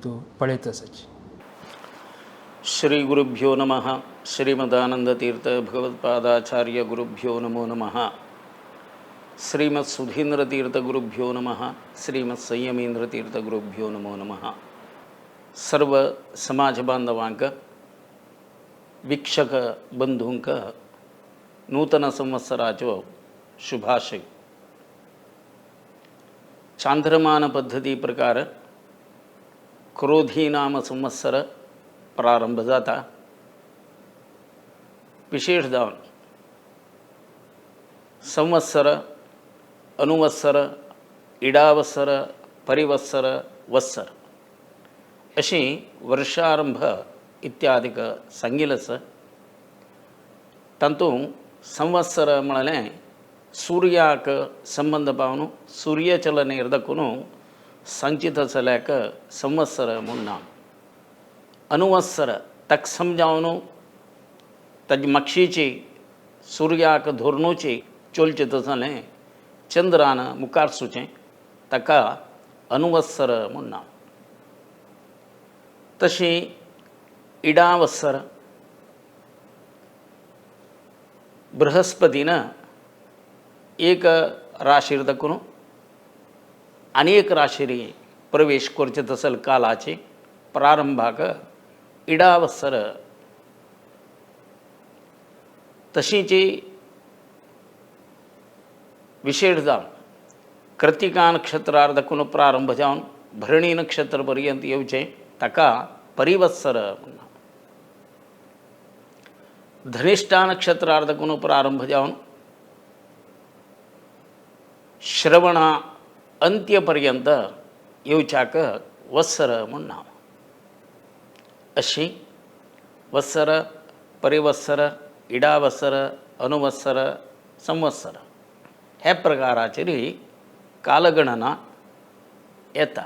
तो पळे तसंच. श्री गुरुभ्यो नमः. श्रीमदानंदतीर्थ भगवत्पादाचार्य गुरुभ्यो नमो नमः. श्रीमत्सुधींद्रतीर्थ गुरुभ्यो नमः. श्रीमत्संयमींद्रतीर्थ गुरुभ्यो नमो नमः. सर्व समाज बांधवांक वीक्षक बंधूंक नूतन संवत्सराचो शुभाशय. चांद्रमान पद्धती प्रकार क्रोधी नाम संवत्सर प्रारंभ जाता. विशेष जावन संवत्सर, अनुवत्सर, इडावत्सर, परिवत्सर, वत्सर अशी वर्षारंभ इत्यादिक सांगिलच. तातूंत संवत्सर म्हळ्यार सूर्याक संबंध पावन सूर्यचलन इरदकून सांचित चल्याक संवत्सर म्हूण नांव. अनुवत्सर ताका समजावन ताजी मक्षीची सूर्याक धोरणूची चोलचें तसलें चंद्रान मुखार सुचें ताका अनुवत्सर म्हूण नांव. तशी इडावत्सर बृहस्पतीन एक राशीर दाखून आनी एक राशीर प्रवेश करचे तसल कालाचे प्रारंभाक इडावत्सर. तशीची विशेष जावन कृतिका नक्षत्रार दाखून प्रारंभ जावन भरणी नक्षत्र पर्यंत येवचें ताका परिवत्सर म्हणा. धनिष्ठा नक्षत्रार दाखून प्रारंभ जावन श्रवणा अंत्यपर्यंत येवच्याक वत्सर म्हूण नांव. अशी वत्सर, परिवत्सर, इडावत्सर, अनुवत्सर, संवत्सर ह्या प्रकाराचेर कालगणना येता.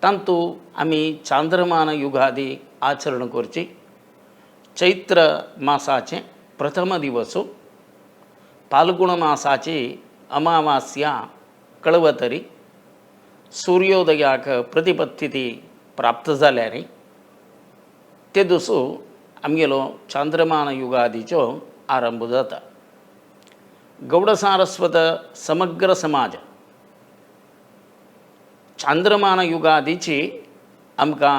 तातूंत आमी चांद्रमान युगादी आचरण करची. चैत्र मासाचे प्रथम दिवस फाल्गुण मासाची अमावास्या कळवतरी सूर्योदयाक प्रतिपत्ती प्राप्त जाल्यार ते दिसू आमगेलो चांद्रमान युगादीचो आरंभ जाता. गौड सारस्वत समग्र समाज चांद्रमान युगादीची आमकां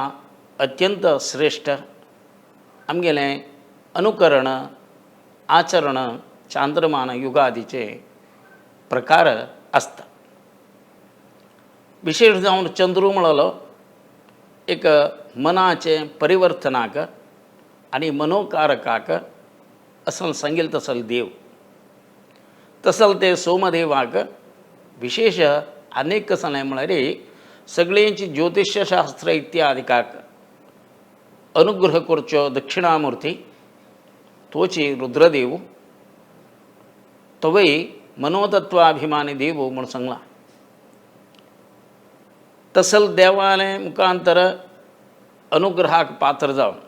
अत्यंत श्रेष्ठ आमगेलें अनुकरण आचरण चांद्रमान युगादीचे प्रकार आसता. विशेष जावन चंद्रू म्हणलो एक मनाचे परिवर्तनाक आनी मनोकारकाक असल सांगिल्लो तसल देव. तसल ते सोमदेवाक विशेष अनेक कसलें म्हळ्यार सगळ्यांची ज्योतिषशास्त्र इत्यादिकाक अनुग्रह करच्यो दक्षिणामुर्ती तोची रुद्रदेव तोवय मनोतत्वाभिमानी देव म्हूण सांगला. तसल देवाले मुखांतर अनुग्रहाक पात्र जावन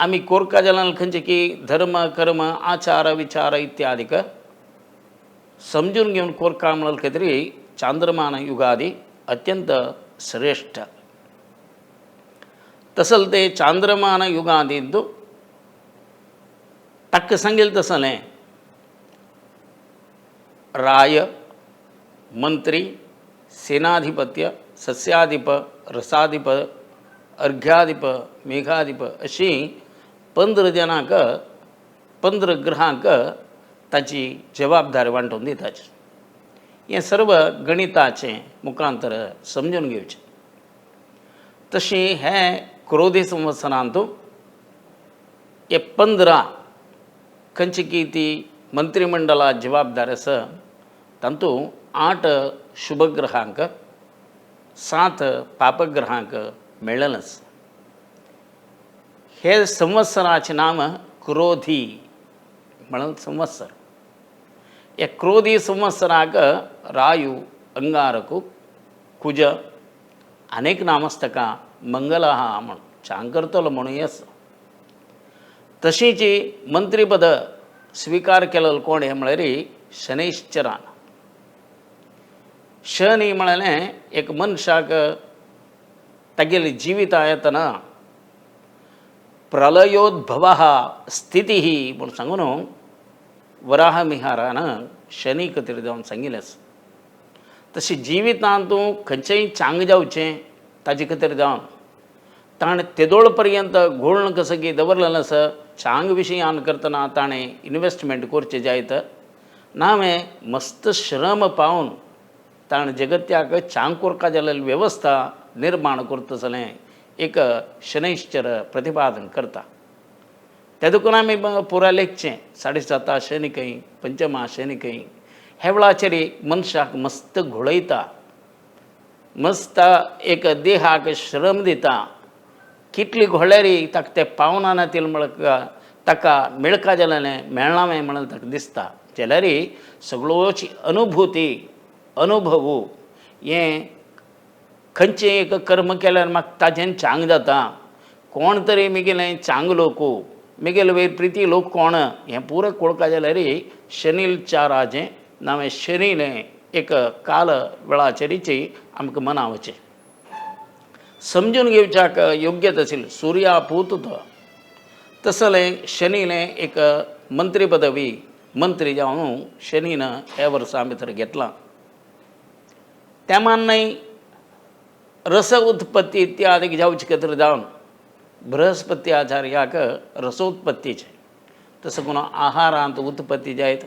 आमी कोरका जलान खंयचे की धर्म कर्म आचार विचार इत्यादीक समजून घेवन कोरका म्हणले खातीर चांद्रमान युगादी अत्यंत श्रेष्ठ. तसल ते चांद्रमान युगादींत ताका सांगिल्लें तसलें राय, मंत्री, सेनाधिपत्य, सस्याधिप, रसाधिप, अर्घ्याधिप, मेघाधिप अशी 15 जनांक 15 ग्रहांक ताची जबाबदारी वांटून दिताची. हें सर्व गणिताचें मुखांतर समजून घेवचें. तशी हे क्रोधी संवत्सरांत हे 15 खंयची की ती मंत्रिमंडळा जबाबदार आसा. तातूंत 8 शुभग्रहांक 7 पापग्रहांक मेळ्ळनच. हे संवत्सराचें नाम क्रोधी म्हणून संवत्सर. हे क्रोधी संवत्सराक रायू, अंगारकू, कुज अनेक नाम आसता. मंगलहा म्हूण चांकर्तलो म्हणूय आसा. तशींची मंत्रीपद स्वीकार केलेलो कोण हें म्हळ्यार शनैश्चरान. शनी म्हळ्यार एक मनशाक तागेली जिवीत आयतना प्रलयोद्भव स्थिती म्हणून सांगून वराह मिहारानं शनी कतिर जावन सांगिल्लें तशी जिवितांत तूं खंयचेंय चांग जावचें ताजे खातीर जावन ताणें तेदोळ पर्यंत घोळण कसं की दवरलेलें आसा चांग विशयान करतना ताणें इन्वेस्टमेंट करचें जायत नावें मस्त श्रम पावन ताणें जगत्याक चांग कोरपा जाल्ली वेवस्था निर्माण करतसलें एक शनैश्चर प्रतिपादन करता ते देखून आमी पुराय लेखचें 7.5 शनी पंचमा शनी हे वेळाचेर मनशाक मस्त घोळयता मस्त एक देहाक श्रम दिता कितली घोळ्यारी ताका तें पावना नातील म्हळ्यार ताका मेळका जालेलें मेळनावें म्हणून ताका दिसता जाल्यार सगळोच अनुभूती अनुभवू हें खंयचें एक कर्म केल्यार म्हाका ताजें चांग जाता कोण तरी मिगेलें चांग लोक मिगेले वयर प्रिती लोक कोण हें पुरो कळका जाल्यार शनील चाराचें नावें शनीलें एक काल वेळाचेरीची आमकां मनावचें समजून घेवच्याक योग्य तशें सुर्यापूत तो तसलें शनीलें एक मंत्री पदवी मंत्री जावन शनीन हे वर्सा भितर घेतलां त्या मान्नय रस उत्पत्ती इत्यादी जावचे खातीर जावन बृहस्पती आचार्याक रसोत्पत्तीचें तसो करून आहारांत उत्पत्ती जायत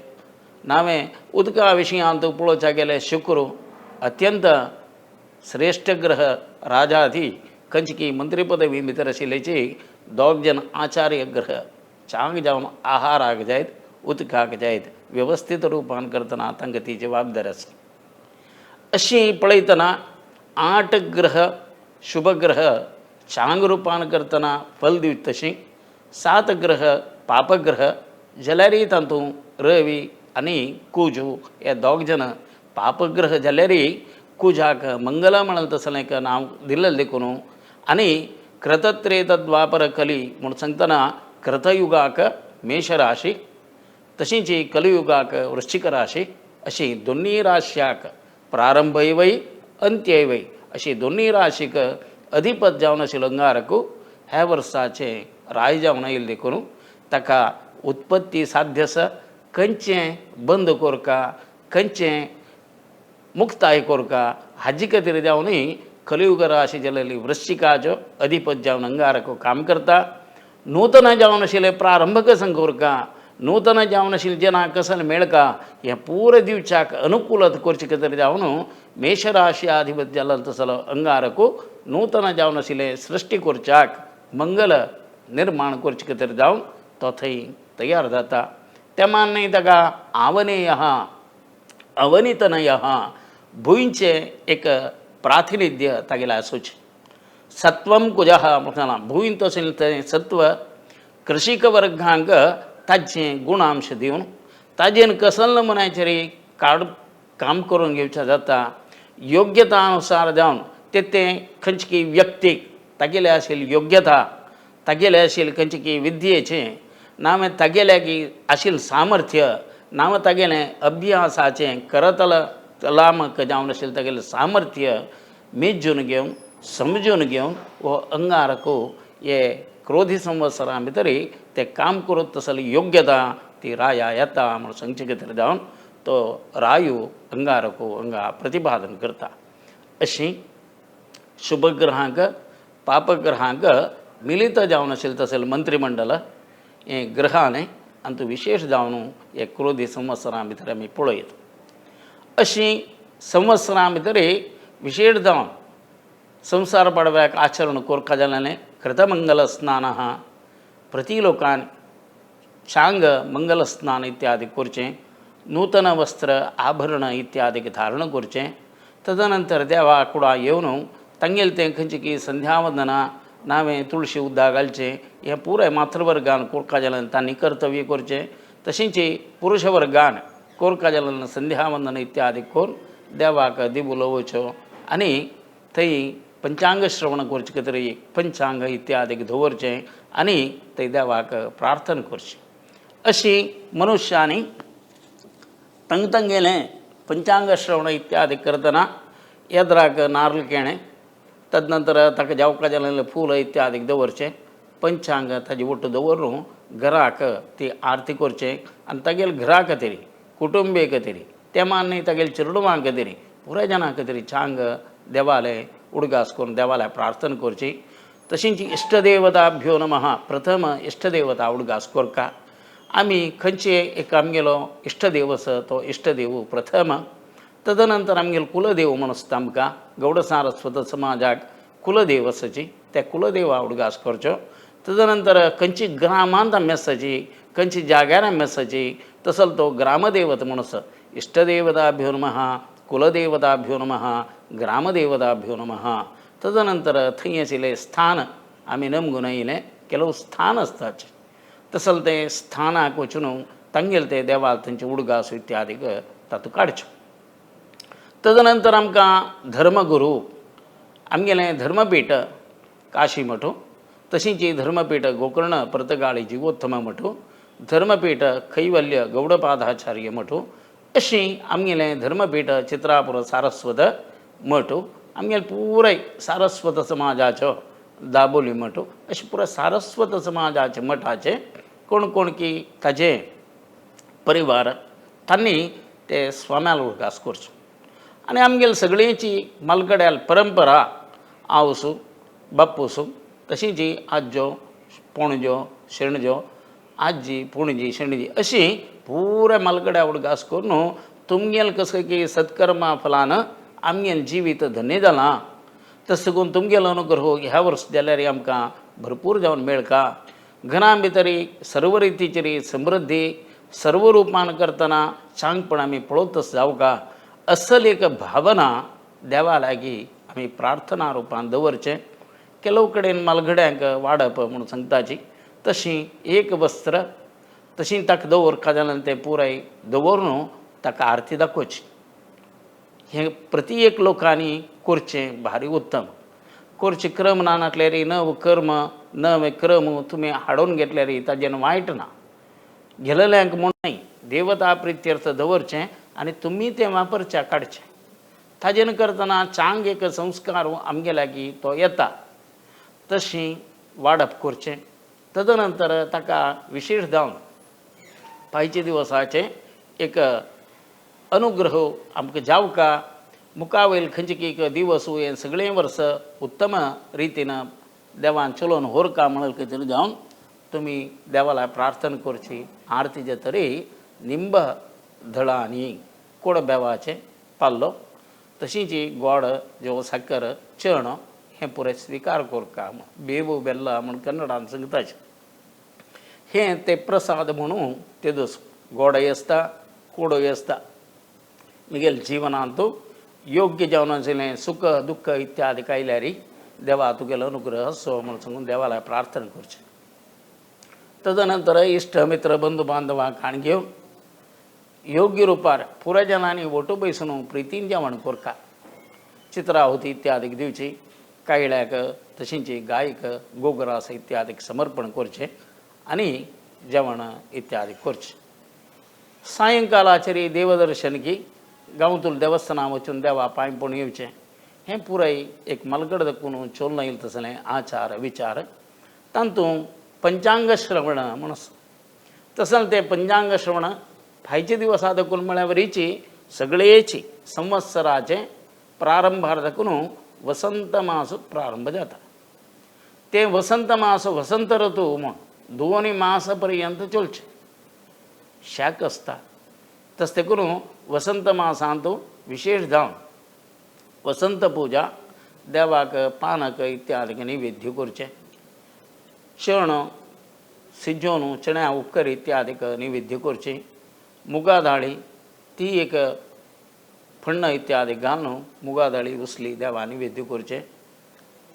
नावें उदका विशयांत पळोवच्या गेल्यार शुक्र अत्यंत श्रेश्ठ ग्रह राजाधी खंयची की मंत्री पदवी भितर आशिल्लेची दोग जन आचार्य ग्रह चांग जावन आहाराक जायत उदकाक जायत वेवस्थीत रुपान करतना तांकां ती जबाबदारी आसा अशी पळयतना 8 ग्रह शुभ ग्रह चांग रुपान करतना फल दिवत तशीं 7 ग्रह पापग्रह जाल्यारय तातूंत रवी आनी कुज हे दोग जन पापग्रह जाल्यारय कुजाक मंगल म्हणून तसलें एक नांव दिल्लें देखून आनी क्रतत्रेत द्वापर कली म्हूण सांगतना क्रतयुगाक मेश राशी तशींच कलियुगाक वृश्चिक राशी अशी दोनूय राश्याक प्रारंभय वय अंत्यय वय अशी दोनूय राशीक अधिपत जावन आशिल्लो अंगारक ह्या वर्साचें राय जावन आयिल्लें देखून ताका उत्पत्ती साध्य आसा खंयचें बंद कोरका खंयचें मुक्ताय कोरका हाजे खातीर जावनय कलियुग राशी जाल्ली वृश्चिकाचो अधिपत जावन अंगारक काम करता नूतन जावन आशिल्लें प्रारंभक संकोरका नूतन जावन आशिल्लें जनाक कसल मेळका हें पूर दिवच्याक अनुकूलत करचे खातीर जावन मेषराशी अधिपत जाल्लो तसलो अंगारक नूतन जावन आशिल्लें सृश्टी करच्याक मंगल निर्माण करचे खातीर जावन तो थंय तयार जाता त्या मान्य ताका आवनेय अवनीतनय भुंयचें एक प्रातिनिध्य तागेलें आसूचें सत्वम कुजः म्हणटा भुंयत आशिल्लें तें सत्व कृषीक वर्गांक ताजें गुणांश दिवन ताजेन कसल नमुन्याचेर काम करून घेवचें जाता योग्यता अनुसार जावन तें खंयचे की व्यक्तीक तागेले आशिल्ली योग्यता तागेले आशिल्ले खंयचे की विद्येचें नामे तागेले की आशिल्लें सामर्थ्य नाम तागेलें अभ्यासाचें करतलामक जावन आशिल्लें तागेलें सामर्थ्य मेजून घेवन समजून घेवन हो अंगारक हे क्रोधी संवत्सरां भितर तें काम करूंक तसली योग्यता ती राया येता म्हूण सांगचे खातीर जावन तो रायू अंगारक हांगा प्रतिपादन करता अशीं शुभग्रहांक पापग्रहांक मिलीत जावन आशिल्लें तसलें मंत्रिमंडल हें ग्रहांनी आनी विशेष जावन हे क्रोधी संवत्सरां भितर आमी पळयत अशीं संवत्सरां भितर विशेष जावन संवसार पाडव्याक आचरण कोरपा जालेलें कृतमंगल स्नान प्रति लोकान चांग मंगल स्नान इत्यादी करचें नूतन वस्त्र आभरण इत्यादी धारण करचें तदनंतर देवा कुडा येवन तांगेलें तें खंयचें की संध्यावंदना नावें तुळशी उद्दा घालचें हें पुराय मातृवर्गान कोरपा जालें तांणी कर्तव्य करचें तशेंच पुरुश वर्गान कोरपा जालें संध्यावंदन इत्यादी करून देवाक दिवो लावच्यो आनी थंय पंचांग श्रवण करचे खातीर पंचांग इत्यादी दवरचें आनी थंय देवाक प्रार्थना करची अशी मनुश्यांनी तंगेलें पंचांग श्रवण इत्यादी करतना येद्राक नारळ केणें तदनंतर ताका जेवका जालेले फूल इत्यादी दवरचें पंचांग ताजे ಒಟ್ಟು दवरून घराक ती आरती करचें आनी तागेले घरा खातीर कुटुंबे खातीर तेमान न्ही तागेले चेडवां खातीर पुराय जाणां खातीर चांग देवालय उडगास करून देवालय प्रार्थना करची तशींच इश्टदेवताभ्यो नमः प्रथम इश्टदेवता उडगास कोरता आमी खंयचे एक आमगेलो इश्टदेव आसा तो इश्टदेव प्रथम तदनंतर आमगेलो कुलदेव म्हणून आसता आमकां गौड सारस्वत समाजाक कुलदेव आसाची त्या कुलदेवा उडगास करच्यो तदनंतर खंयची ग्रामांत आमी आसाची खंयची जाग्यार आमी आसाची तसलो तो ग्रामदेवत म्हणून आसा इश्टदेवताभ्यो नमः कुलदेवताभ्यो नमः ग्रामदेवताभ्यो नमः तदनंतर थंय आशिल्लें स्थान आमी नमगून येयलें ಕೆಲವು स्थान आसतात तसले ते स्थानाक वचून तांगेले ते देवाल थंयचे उडगास इत्यादीक तातूंत काडच्यो तदनंतर आमकां धर्मगुरू आमगेलें धर्मपीठ काशी मठ तशींच धर्मपीठ गोकर्ण परतगाळी जीवोत्तम मठ धर्मपीठ कैवल्य गौडपादाचार्य मठ अशीं आमगेलें धर्मपीठ चित्रापुर सारस्वत मठ आमगेले पुराय सारस्वत समाजाच्यो दाबोली मठ अशें पुराय सारस्वत समाजाचे मठाचे कोण कोण की ताजे परिवार तांणी ते स्वाम्याल उडगास करचो आनी आमगेली सगळींची मलगड्याल परंपरा आवसू बापूसू तशींच आज्यो पणज्यो शेणज्यो आजी पणजी शेणजी अशी पुराय मलगड्या उडगास करून तुमगेलें कसो की सत्कर्मा फलान आमगेलें जिवीत धन्य जालां तशें करून तुमगेलो अनुग्रह ह्या वर्स जाल्यार आमकां भरपूर जावन मेळका घरां भितर सर्व रितीची समृद्धी सर्व रुपान करतना चांगपण आमी पळोवतच जावका असल एक भावना देवा लागीं आमी प्रार्थना रुपान दवरचें केलो कडेन मलगड्यांक वाडप म्हणून सांगताची तशीं एक वस्त्र तशीं ताका दवरका जाल्यार तें पुराय दवरून ताका आरती दाखोवची हें प्रति एक लोकांनी करचें भारी उत्तम करचें क्रम ना नाटल्यार नव कर्म नवे क्रम तुमी हाडून घेतल्यार ताजें वायट ना गेलेल्यांक म्हूण न्हय देवता प्रित्यर्थ दवरचें आनी तुमी तें वापरचें काडचें ताजेन करतना चांग एक संस्कार आमगे लागीं तो येता तशीं वाडप करचें तदनंतर ताका विशेश जावन पांयचे दिवसाचे एक अनुग्रह आमकां जावका मुखा वयल खंयचे की दिवस हें सगळें वर्स उत्तम रितीन देवान चलोवन व्हरका म्हणून खातीर जावन तुमी देवाला प्रार्थना करची आरतीचे तरी निंब धडा आनी कोड बेवाचें पाल्लो तशींच गोड जेव साकर चण हें पुराय स्विकार करता बेबू बेल्ला म्हूण कन्नडान सांगताचें हें ते प्रसाद म्हणून ते दस गोडय आसता कोडय आसता मुगेल जिवनांत योग्य जेवणाचें सुख दुख्ख इत्यादी आयल्यार देवा तुगेलो अनुग्रह असो म्हूण सांगून देवाला प्रार्थना करचें तदनंतर इश्ट मित्र बंधू बांधवांक हाण घेवन योग्य रुपार पुराय जनांनी ओटो बैसून प्रितीन जेवण करता चित्राहुती इत्यादीक दिवची कायळ्याक तशींच गायक गोग्रास इत्यादीक समर्पण करचें आनी जेवण इत्यादी करचें सायंकालाचेर देवदर्शन की गांवतूल देवस्थाना वचून देवा पांय पडून येवचें हें पुराय एक मलगड दाखोवन चोलन येयलें तसलें आचार विचार तातूंत पंचांग श्रवण म्हूण तसलें तें पंचांग श्रवण फायचे दिवसा दाखोवन म्हळ्यार वरीची सगळेची संवत्सराचे प्रारंभार दाखोवन वसंत मास प्रारंभ जाता तें वसंत मास वसंत ऋतू म्हूण 2 मास पर्यंत चलचें शाक आसता तशें करून वसंत मासांत विशेश जावन वसंत पुजा देवाक पानक इत्यादीक नैवेद्य करचें शेण सिज्जोन चण्या उपकर इत्यादीक नैवेद्य करचें मुगा दाळी ती एक फण्ण इत्यादी घालून मुगा दाळी उसली देवा नैवेद्य करचें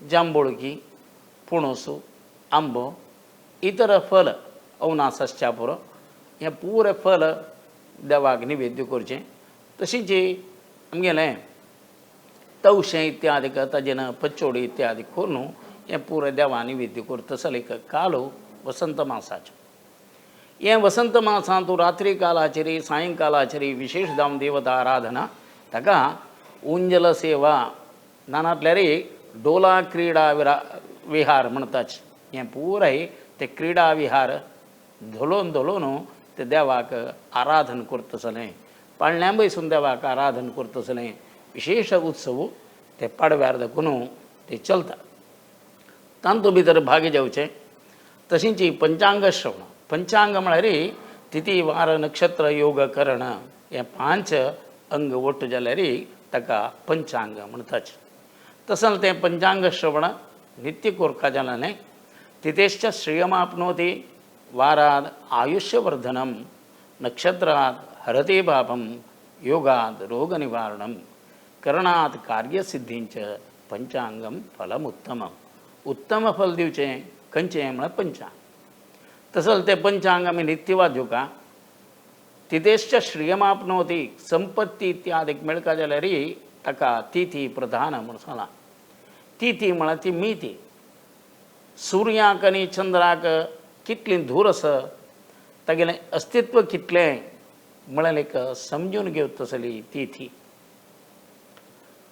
जांबोळकी पणस आंबो इतर फल अवनासच्या पुरो हें पुरे फल देवाक नैवेद्य करचें तशींच आमगेलें तवशें इत्यादीक ताजेन पचोडी इत्यादी करून हें पुरे देवा नैवेद्य करता तसलें एक कालो वसंत मासाचो हें वसंत मासांत रात्री कालाचेर सायंकालाचेर विशेश जावन देवता आराधना ताका उंजल सेवा नानातल्यार डोला क्रीडा विहार म्हणताच हें पुराय ते क्रीडा विहार धोलोन धोलोन ते देवाक आराधन करतसलें पाळण्या बसून देवाक आराधन करतसलें विशेष उत्सव ते पाडव्यार दाखून ते चलता तांतूं भितर भाग घेवचे तशींच पंचांग श्रवण पंचांग म्हळ्यार तिथी वार नक्षत्र योग करण हे 5 अंग वट्ट जाल्यार ताका पंचांग म्हणटाच तसं तें पंचांग श्रवण नित्य कोरका जालां तिथेश्च श्रियमाप्नोति वाराद आयुष्यवर्धनम नक्षत्रात हरते पापम योगात रोगनिवारणम करणात कार्यसिद्धींच पंचांगम फलमुत्तमम उत्तम फल दिवचें खंयचें म्हळ्यार पंचांग तसं तें पंचांग आमी नित्य वाजोवका तिथेश्च श्रियमाप्नोति संपत्ती इत्यादीक मेळका जाल्यार ताका तिथी प्रधान म्हणून सांगलां तिथी म्हळ्यार ती मिती सुर्याक आनी चंद्राक कितली धूर आसा तागेलें अस्तित्व कितलें म्हळ्यार एक समजून घेवप तसली तिथी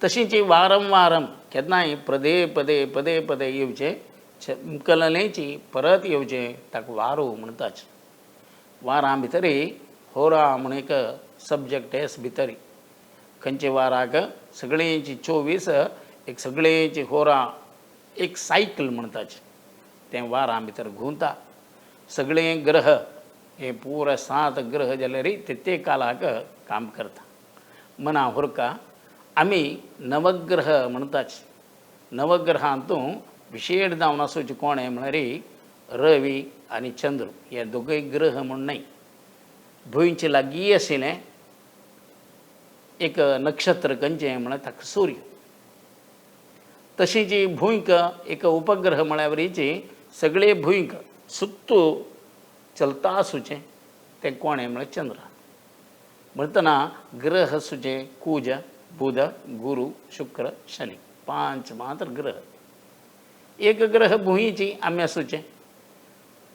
तशींच वारंवारम केन्नाय पदे पदे पदे पदे येवचें कललेची परत येवचें ताका वारू म्हणटाच वारां भितर होरा म्हूण एक सब्जेक्ट एस भितर खंयचे वाराक सगळेंची 24 एक सगळेंची होरा एक सायकल म्हणटाच तें वारां भितर घुंवता सगळे ग्रह हे पुराय 7 ग्रह जाल्यार ते कालाक काम करता मना हुरका आमी नवग्रह म्हणटाच नवग्रहांतूं विशेष जावन आसोवचे कोणे म्हळ्यार रवी आनी चंद्र हे दोगूय ग्रह म्हूण न्हय भुंयचे लागीं आशिल्लें एक नक्षत्र खंयचें म्हळ्यार ताका सूर्य तशींच भुंयक एक उपग्रह म्हळ्यार सगळे भुंयक सुत्तू चलता आसुचें तें कोणें म्हळ्यार चंद्र म्हणटना ग्रह आसुचे कुज बुध गुरू शुक्र शनी 5 मात्र ग्रह एक ग्रह भुंयची आमी आसुचें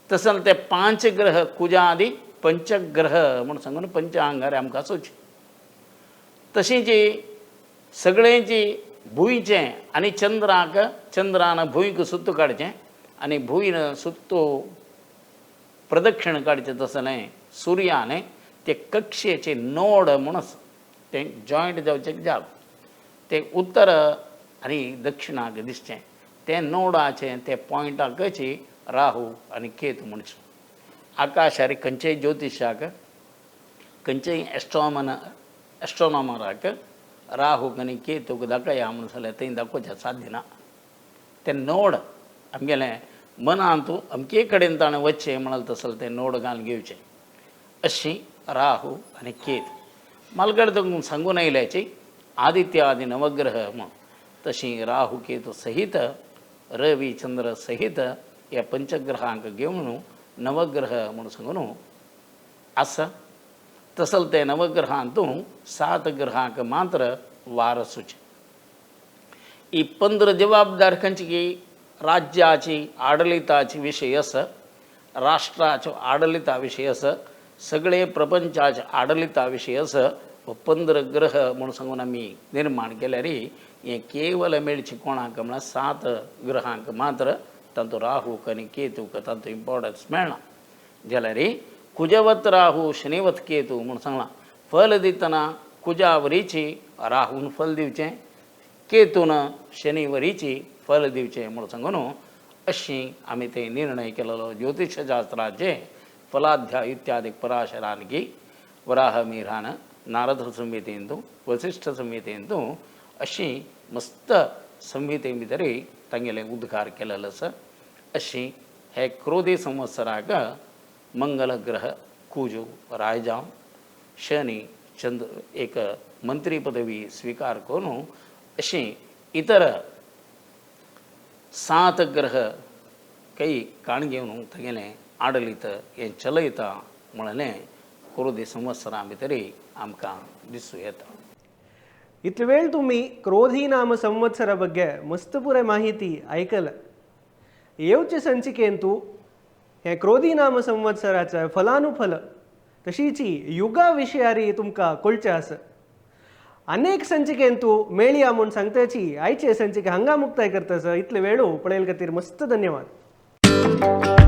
तसं ते 5 ग्रह कुजा आदी पंचग्रह म्हूण सांगून पंचांगार आमकां आसुचें तशींच सगळेंची भुंयचें आनी चंद्रान भुंयक सुत्त काडचें आनी भुंयन सुत्त प्रदक्षिण काडचें तसलें सुर्यान ते कक्षेचे नोड म्हूण आसा तें जॉयंट जावचें जाग तें उत्तर आनी दक्षिणाक दिसचें तें नोडाचें ते पॉयंटाकच राहू आनी केतू म्हणचें आकाशार खंयचेय ज्योतिशाक खंयचेय एस्ट्रोनॉमराक राहूक आनी केतूक दाखया म्हणून जाल्यार थंय दाखोवचें साध्य ना ते नोड आमगेलें मनांत अमके कडेन ताणें वचचें म्हणाल तसलें तें नोड घालून घेवचें अशीं राहू आनी केतू मालगड सांगून आयल्याची आदित्य आदी नवग्रह म्हूण तशीं राहू केतू सहीत रवी चंद्र सहीत ह्या पंचग्रहांक घेवन नवग्रह म्हणून सांगून आसा तसलें ते नवग्रहांतूं 7 ग्रहांक मात्र वार आसुचें ही 15 जबाबदार खंयची की राज्याची आडलिताची विशय आसा राष्ट्राचो आडलिता विशय आसा सगळे प्रपंचाच्या आडलिता विशय आसा 15 ग्रह म्हणून सांगून आमी निर्माण केल्यार हें केवल मेळचें कोणाक म्हळ्यार 7 ग्रहांक मात्र तांतूं राहूक आनी केतूक तांतूं इम्पॉर्टन्स मेळना जाल्यार कुजवत राहू शनिवत केतू म्हूण सांगलां फल दितना कुजा वरीची राहून फल दिवचें केतून शनी वरीची फल दिवचें म्हूण सांगून अशीं आमी ते निर्णय केलेलो ज्योतिशशास्त्राचे फलाध्याय इत्यादी पराशरानकी वराह मिरान नारद संहितेंतू वसिष्ठ संहितेंतू अशीं मस्त संहिते भितर तांगेलें उद्गार केलेलो आसा अशीं हे क्रोधी संवत्सराक मंगल ग्रह कुजू राय जावन शनी चंद्र एक मंत्री पदवी स्वीकार करून अशीं इतर 7 ग्रह काही काण घेवन तागेलें आडलित हें चलयता म्हणलें क्रोधी संवत्सरा भितर आमकां दिसूं येता इतले वेळ तुम्ही क्रोधी नाम संवत्सरा ಬಗ್ಗೆ मस्त पुरे माहिती ऐकलं येवचे संचिकेंतू हे क्रोधी नाम संवत्सराचं फलानुफल तशीची युगा विशयारी तुमकां कळचें आसा अनेक संचिकेंतू मेळया म्हूण सांगताची आयचे संचिके हांगा मुक्ताय करतास इतले वेळू पळयल खातीर मस्त धन्यवाद.